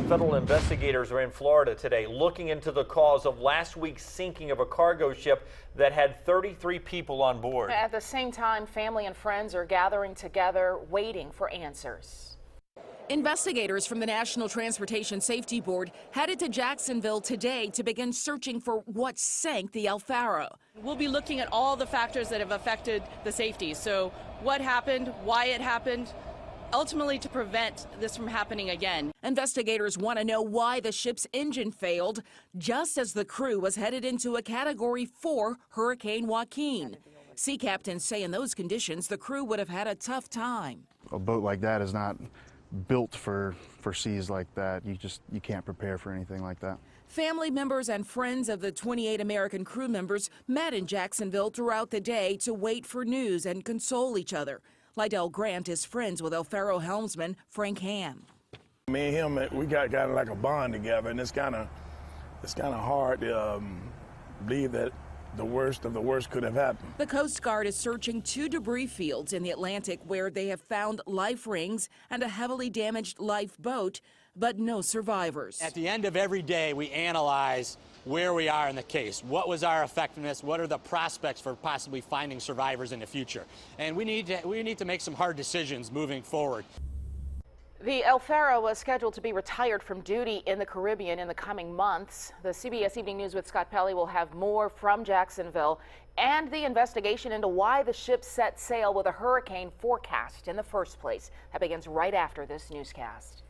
Federal investigators are in Florida today looking into the cause of last week's sinking of a cargo ship that had 33 people on board. At the same time, family and friends are gathering together, waiting for answers. Investigators from the National Transportation Safety Board headed to Jacksonville today to begin searching for what sank the El Faro. We'll be looking at all the factors that have affected the safety. So what happened, why it happened, ultimately to prevent this from happening again. Investigators want to know why the ship's engine failed just as the crew was headed into a Category 4 Hurricane Joaquin. Sea captains say in those conditions the crew would have had a tough time. A boat like that is not built for seas like that. You can't prepare for anything like that. Family members and friends of the 28 American crew members met in Jacksonville throughout the day to wait for news and console each other. Lydell Grant is friends with El Faro helmsman Frank Ham. Me and him, we got kind of like a bond together, and it's kind of hard to believe that the worst of the worst could have happened. The Coast Guard is searching 2 debris fields in the Atlantic where they have found life rings and a heavily damaged lifeboat, but no survivors. At the end of every day, we analyze where we are in the case. What was our effectiveness? What are the prospects for possibly finding survivors in the future? And we need to make some hard decisions moving forward. The El Faro was scheduled to be retired from duty in the Caribbean in the coming months. The CBS Evening News with Scott Pelley will have more from Jacksonville and the investigation into why the ship set sail with a hurricane forecast in the first place. That begins right after this newscast.